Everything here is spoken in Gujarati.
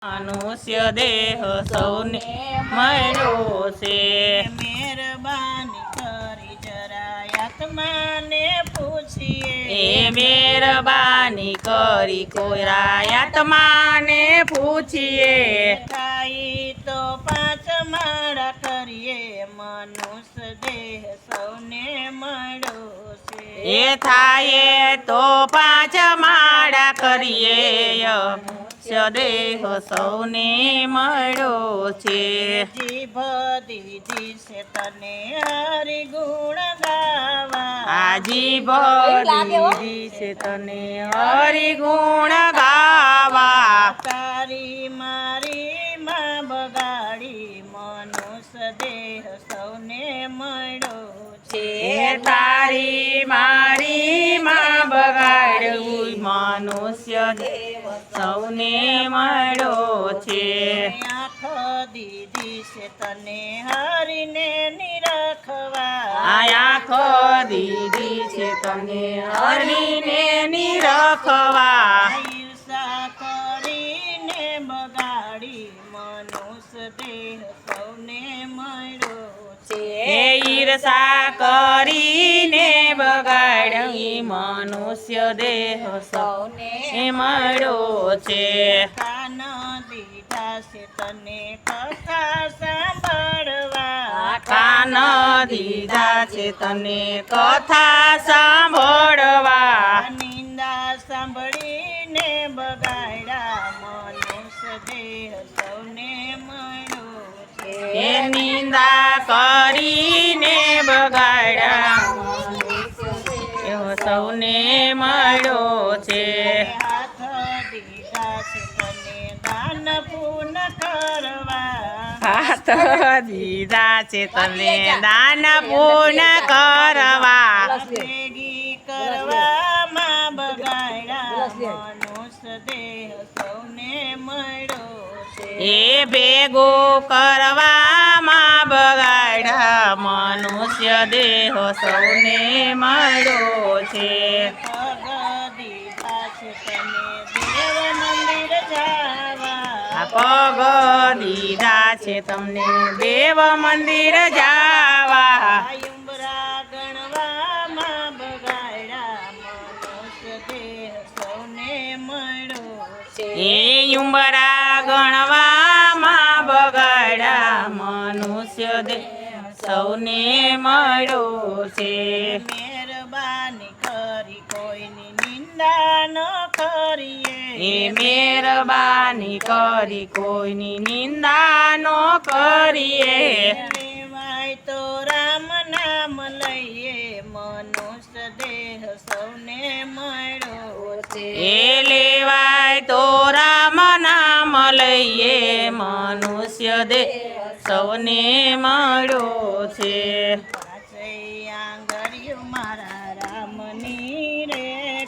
મનુષ્ય દેહ સૌને મળ્યો છે। મહેરબાની કરી જરા આત્માને પૂછીએ। એ મહેરબાની કરી કોઈરા આત્માને પૂછીએ। થાય તો પાંચ માળા કરીએ મનુષ્ય દેહ સૌને મળ્યો છે। એ થાય તો પાંચ માળા કરીએ દેહ સૌને મળ્યો છે। જીભ દીધી છે તને હરિ ગુણ ગાવા। આ જીભ દીધી છે તને હરિ ગુણ ગાવા। તારી મારી માં બગાડી મનુષ્ય દેહ સૌને મળ્યો છે। તારી મારી માં બગાડ્યું મનુષ્ય દેહ સૌને મળ્યો છે। આંખ દીધી છે તને હરિને નિરખવા। આંખ દીધી છે તને હરિને નિરખવા। ઈર્ષા કરીને બગાડી મનુષ્ય દેહ સૌને મળ્યો છે। ઈર્ષા કરીને બગાડી મનુષ્ય દેહ સૌને મળ્યો છે। કાન દીધા છે તને કથા સાંભળવા। કાન દીધા છે તને કથા સાંભળવા। નિંદા સાંભળીને બગાડ્યા મનુષ્ય દેહ સૌને મળ્યો છે। એ નિંદા કરીને બગાડ્યા સૌને મળ્યો છે। હાથ દીધા છે તને દાન પૂન કરવા। હાથ દીધા છે તને દાન પૂન કરવા। ભેગી કરવામાં બગાડ્યા મનુષ્ય દેહ સૌને મળ્યો છે। એ ભેગું કરવામાં બગાડ્યા મનુષ્ય દેહ સૌને મળ્યો છે। પગ દીધા છે તને દેવ મંદિર જાવા। પગ દીધા છે તમને દેવ મંદિર જાવા। ઉંબરા ગણવામાં બગાડ્યા મનુષ્ય દેહ સૌને મળ્યો છે। એ ઉંબરા ગણવામાં બગાડ્યા મનુષ્ય દેહ સૌને મળ્યો છે। મહેરબાની કરી કોઈની નિંદા ન કરીએ। એ મહેરબાની કરી કોઈની નિંદા ન કરીએ। લેવાય તો રામ નામ લઈએ મનુષ્ય દેહ સૌને મળ્યો છે। એ લેવાય તો રામ નામ લઈએ મનુષ્ય દેહ સૌને મળ્યો છે।